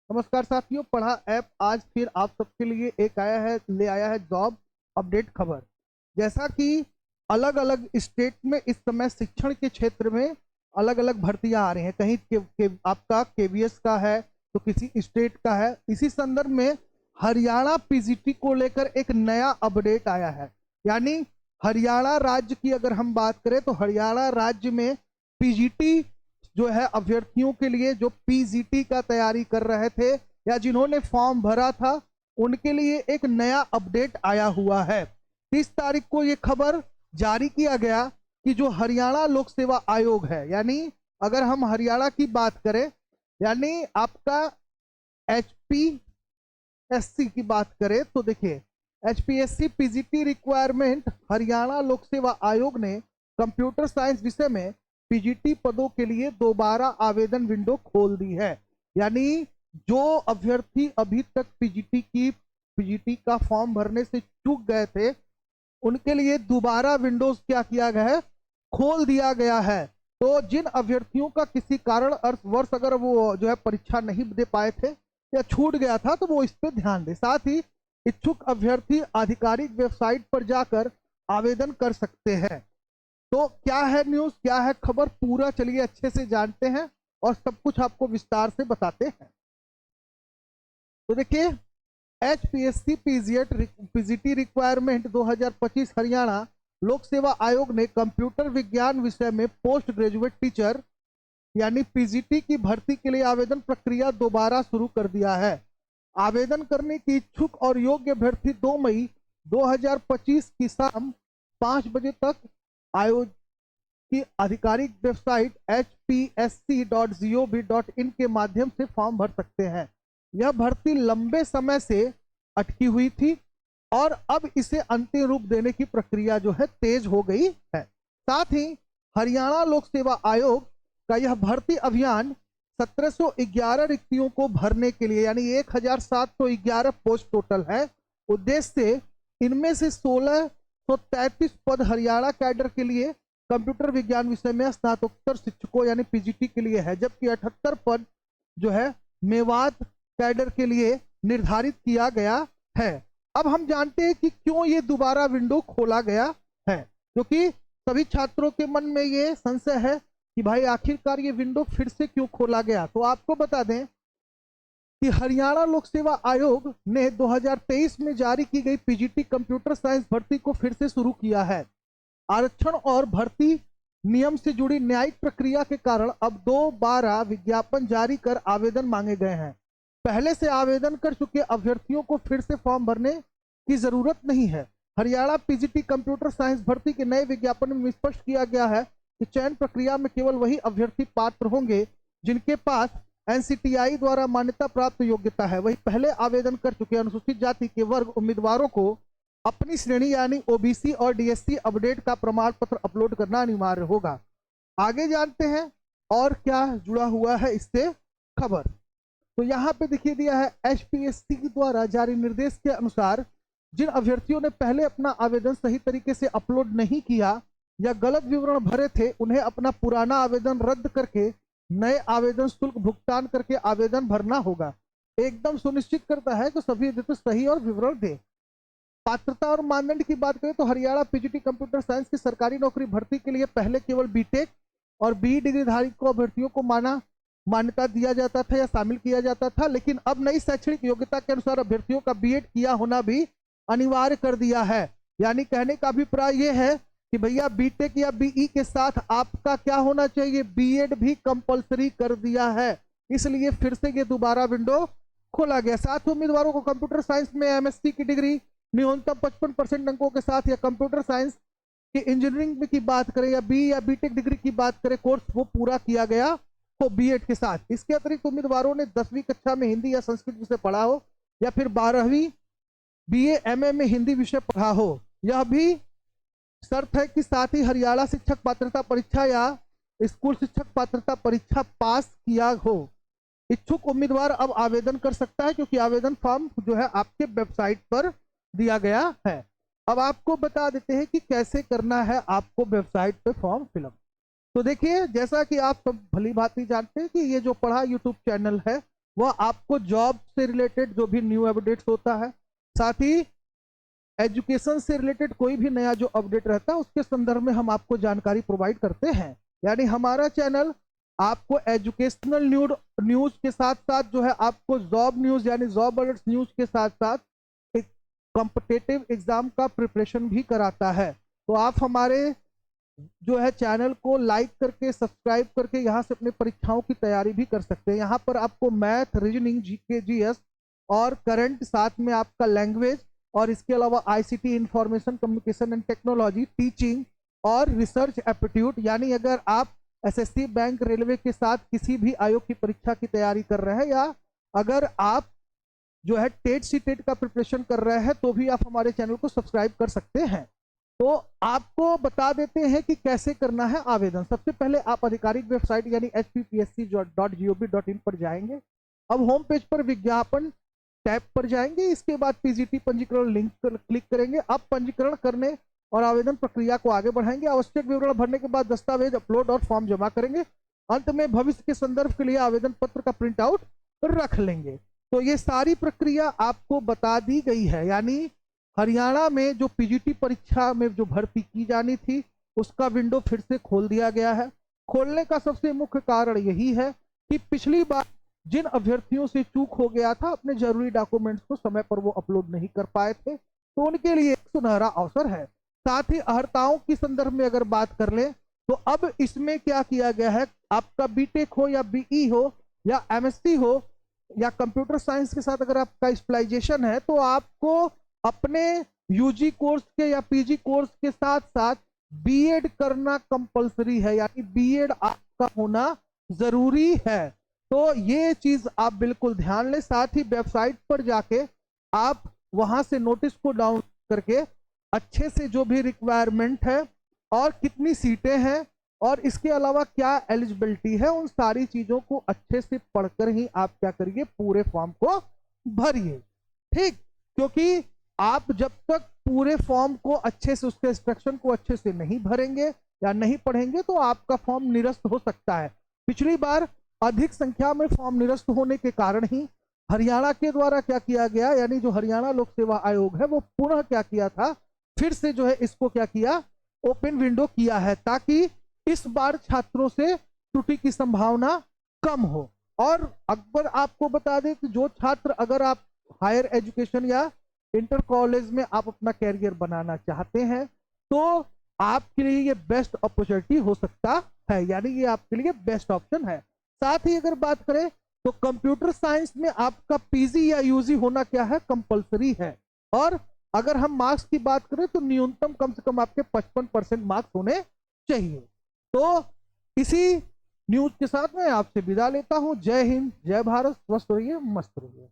नमस्कार साथियों, पढ़ा ऐप आज फिर आप सबके लिए ले आया है जॉब अपडेट खबर। जैसा कि अलग अलग स्टेट में इस समय शिक्षण के क्षेत्र में अलग अलग भर्तियां आ रही हैं। कहीं आपका केवीएस का है तो किसी स्टेट का है। इसी संदर्भ में हरियाणा पीजीटी को लेकर एक नया अपडेट आया है। यानी हरियाणा राज्य की अगर हम बात करें तो हरियाणा राज्य में पीजीटी जो है अभ्यर्थियों के लिए जो पीजीटी का तैयारी कर रहे थे या जिन्होंने फॉर्म भरा था उनके लिए एक नया अपडेट आया हुआ है। 30 तारीख को यह खबर जारी किया गया कि जो हरियाणा लोक सेवा आयोग है, यानी अगर हम हरियाणा की बात करें, यानी आपका एचपीएससी की बात करें तो देखिए एचपीएससी पीजीटी रिक्वायरमेंट हरियाणा लोक सेवा आयोग ने कंप्यूटर साइंस विषय में पीजीटी पदों के लिए दोबारा आवेदन विंडो खोल दी है। यानी जो अभ्यर्थी अभी तक पीजीटी का फॉर्म भरने से चूक गए थे उनके लिए दोबारा विंडोज क्या किया गया है, खोल दिया गया है। तो जिन अभ्यर्थियों का किसी कारण वर्ष अगर वो जो है परीक्षा नहीं दे पाए थे या छूट गया था तो वो इस पर ध्यान दे। साथ ही इच्छुक अभ्यर्थी आधिकारिक वेबसाइट पर जाकर आवेदन कर सकते हैं। तो क्या है न्यूज, क्या है खबर, पूरा चलिए अच्छे से जानते हैं और सब कुछ आपको विस्तार से बताते हैं। तो देखिए एचपीएससी पीजीटी रिक्वायरमेंट 2025 हरियाणा लोक सेवा आयोग ने कंप्यूटर विज्ञान विषय में पोस्ट ग्रेजुएट टीचर यानी पीजीटी की भर्ती के लिए आवेदन प्रक्रिया दोबारा शुरू कर दिया है। आवेदन करने की इच्छुक और योग्य अभ्यर्थी 2 मई 2025 की शाम 5 बजे तक आयोग की आधिकारिक वेबसाइट hpsc.gov.in के माध्यम से फॉर्म भर सकते हैं। यह भर्ती लंबे समय से अटकी हुई थी और अब इसे अंतिम रूप देने की प्रक्रिया जो है तेज हो गई है। साथ ही हरियाणा लोक सेवा आयोग का यह भर्ती अभियान 1711 रिक्तियों को भरने के लिए, यानी 1711 पोस्ट टोटल है, उद्देश्य से इनमें से 1633 पद हरियाणा कैडर के लिए कंप्यूटर विज्ञान विषय में स्नातकोत्तर शिक्षकों यानी पीजीटी के लिए है, जबकि 78 पद जो है मेवात कैडर के लिए निर्धारित किया गया है। अब हम जानते हैं कि क्यों ये दोबारा विंडो खोला गया है, क्योंकि सभी छात्रों के मन में ये संशय है कि भाई आखिरकार ये विंडो फिर से क्यों खोला गया। तो आपको बता दें कि हरियाणा लोक सेवा आयोग ने 2023 में जारी की गई पीजीटी कंप्यूटर साइंस भर्ती को फिर से शुरू किया है। आरक्षण और भर्ती नियम से जुड़ी न्यायिक प्रक्रिया के कारण अब दोबारा विज्ञापन जारी कर आवेदन मांगे गए हैं। पहले से आवेदन कर चुके अभ्यर्थियों को फिर से फॉर्म भरने की जरूरत नहीं है। हरियाणा पीजीटी कंप्यूटर साइंस भर्ती के नए विज्ञापन में स्पष्ट किया गया है कि चयन प्रक्रिया में केवल वही अभ्यर्थी पात्र होंगे जिनके पास एनसीटीआई द्वारा मान्यता प्राप्त योग्यता है। वही पहले आवेदन कर चुके अनुसूचित जाति के वर्ग उम्मीदवारों को अपनी श्रेणी यानी ओबीसी और डीएससी अपडेट का प्रमाण पत्र अपलोड करना अनिवार्य होगा। आगे जानते हैं और क्या जुड़ा हुआ है इससे खबर। तो यहाँ पे दिखिए दिया है एचपीएससी द्वारा जारी निर्देश के अनुसार जिन अभ्यर्थियों ने पहले अपना आवेदन सही तरीके से अपलोड नहीं किया या गलत विवरण भरे थे उन्हें अपना पुराना आवेदन रद्द करके नए आवेदन शुल्क भुगतान करके आवेदन भरना होगा। एकदम सुनिश्चित करता है कि सभी अभ्यर्थी सही और विवरण दे। पात्रता और मानदंड की बात करें तो हरियाणा पीजीटी कंप्यूटर साइंस की सरकारी नौकरी भर्ती के लिए पहले केवल बीटेक और बी डिग्रीधारी को अभ्यर्थियों को मान्यता दिया जाता था या शामिल किया जाता था, लेकिन अब नई शैक्षणिक योग्यता के अनुसार अभ्यर्थियों का बीएड किया होना भी अनिवार्य कर दिया है। यानी कहने का अभिप्राय यह है कि भैया बीटेक या बीई के साथ आपका क्या होना चाहिए, बीएड भी कंपलसरी कर दिया है। इसलिए फिर से ये दोबारा विंडो खोला गया। साथ ही उम्मीदवारों को कंप्यूटर साइंस में एमएससी की डिग्री न्यूनतम 55% अंकों के साथ या कंप्यूटर साइंस की इंजीनियरिंग की बात करें या बी या बीटेक डिग्री की बात करें कोर्स वो पूरा किया गया हो बीएड के साथ। इसके अतिरिक्त उम्मीदवारों ने 10वीं कक्षा में हिंदी या संस्कृत विषय पढ़ा हो या फिर 12वीं बीए एमए में हिंदी विषय पढ़ा हो। यह भी शर्त है कि साथ ही हरियाणा शिक्षक पात्रता परीक्षा या स्कूल शिक्षक पात्रता परीक्षा पास किया हो। इच्छुक उम्मीदवार अब आवेदन कर सकता है क्योंकि आवेदन फॉर्म जो है आपके वेबसाइट पर दिया गया है। अब आपको बता देते हैं कि कैसे करना है आपको वेबसाइट पे फॉर्म फिलअप। तो देखिए जैसा कि आप सब भली भांति जानते हैं कि ये जो पढ़ा यूट्यूब चैनल है वह आपको जॉब से रिलेटेड जो भी न्यू अपडेट्स होता है, साथ ही एजुकेशन से रिलेटेड कोई भी नया जो अपडेट रहता है उसके संदर्भ में हम आपको जानकारी प्रोवाइड करते हैं। यानी हमारा चैनल आपको एजुकेशनल न्यूज के साथ साथ जो है आपको जॉब न्यूज यानी जॉब अलर्ट्स न्यूज के साथ साथ एक कॉम्पिटिटिव एग्जाम का प्रिपरेशन भी कराता है। तो आप हमारे जो है चैनल को लाइक करके सब्सक्राइब करके यहाँ से अपने परीक्षाओं की तैयारी भी कर सकते हैं। यहाँ पर आपको मैथ, रीजनिंग, जीके, जीएस और करंट, साथ में आपका लैंग्वेज और इसके अलावा ICT, information communication and technology, teaching और रिसर्च एप्टीट्यूड, यानी अगर आप एसएससी, बैंक, रेलवे के साथ किसी भी आयोग की परीक्षा की तैयारी कर रहे हैं या अगर आप जो है टेट सीटेट का प्रिपरेशन कर रहे हैं तो भी आप हमारे चैनल को सब्सक्राइब कर सकते हैं। तो आपको बता देते हैं कि कैसे करना है आवेदन। सबसे पहले आप आधिकारिक वेबसाइट यानी hppsc.gov.in पर जाएंगे। अब होम पेज पर विज्ञापन टैब पर जाएंगे, इसके बाद पीजीटी पंजीकरण लिंक पर क्लिक करेंगे। अब पंजीकरण करने और आवेदन प्रक्रिया को आगे बढ़ाएंगे। आवश्यक विवरण भरने के बाद दस्तावेज अपलोड और फॉर्म जमा करेंगे। अंत में भविष्य के संदर्भ के लिए आवेदन पत्र का प्रिंट आउट रख लेंगे। तो ये सारी प्रक्रिया आपको बता दी गई है। यानी हरियाणा में जो पीजीटी परीक्षा में जो भर्ती की जानी थी उसका विंडो फिर से खोल दिया गया है। खोलने का सबसे मुख्य कारण यही है कि पिछली बार जिन अभ्यर्थियों से चूक हो गया था, अपने जरूरी डॉक्यूमेंट्स को समय पर वो अपलोड नहीं कर पाए थे, तो उनके लिए एक सुनहरा अवसर है। साथ ही अर्हताओं की संदर्भ में अगर बात कर ले तो अब इसमें क्या किया गया है, आपका बीटेक हो या बीई हो या एमएससी हो या कंप्यूटर साइंस के साथ अगर आपका स्पेशलाइजेशन है तो आपको अपने यूजी कोर्स के या पीजी कोर्स के साथ साथ बीएड करना कंपलसरी है, यानी बीएड आपका होना जरूरी है। तो ये चीज आप बिल्कुल ध्यान लें। साथ ही वेबसाइट पर जाके आप वहां से नोटिस को डाउनलोड करके अच्छे से जो भी रिक्वायरमेंट है और कितनी सीटें हैं और इसके अलावा क्या एलिजिबिलिटी है, उन सारी चीजों को अच्छे से पढ़कर ही आप क्या करिए, पूरे फॉर्म को भरिए। ठीक, क्योंकि आप जब तक पूरे फॉर्म को अच्छे से, उसके इंस्ट्रक्शन को अच्छे से नहीं भरेंगे या नहीं पढ़ेंगे तो आपका फॉर्म निरस्त हो सकता है। पिछली बार अधिक संख्या में फॉर्म निरस्त होने के कारण ही हरियाणा के द्वारा क्या किया गया, यानी जो हरियाणा लोक सेवा आयोग है वो पुनः क्या किया था, फिर से जो है इसको क्या किया, ओपन विंडो किया है, ताकि इस बार छात्रों से त्रुटि की संभावना कम हो। और अकबर आपको बता दें कि जो छात्र अगर आप हायर एजुकेशन या इंटर कॉलेज में आप अपना कैरियर बनाना चाहते हैं तो आपके लिए ये बेस्ट अपॉर्चुनिटी हो सकता है, यानी ये आपके लिए बेस्ट ऑप्शन है। साथ ही अगर बात करें तो कंप्यूटर साइंस में आपका पीजी या यूजी होना क्या है, कंपलसरी है। और अगर हम मार्क्स की बात करें तो न्यूनतम कम से कम आपके 55% मार्क्स होने चाहिए। तो इसी न्यूज के साथ मैं आपसे विदा लेता हूं। जय हिंद, जय भारत, स्वस्थ रहिए, मस्त रहिए।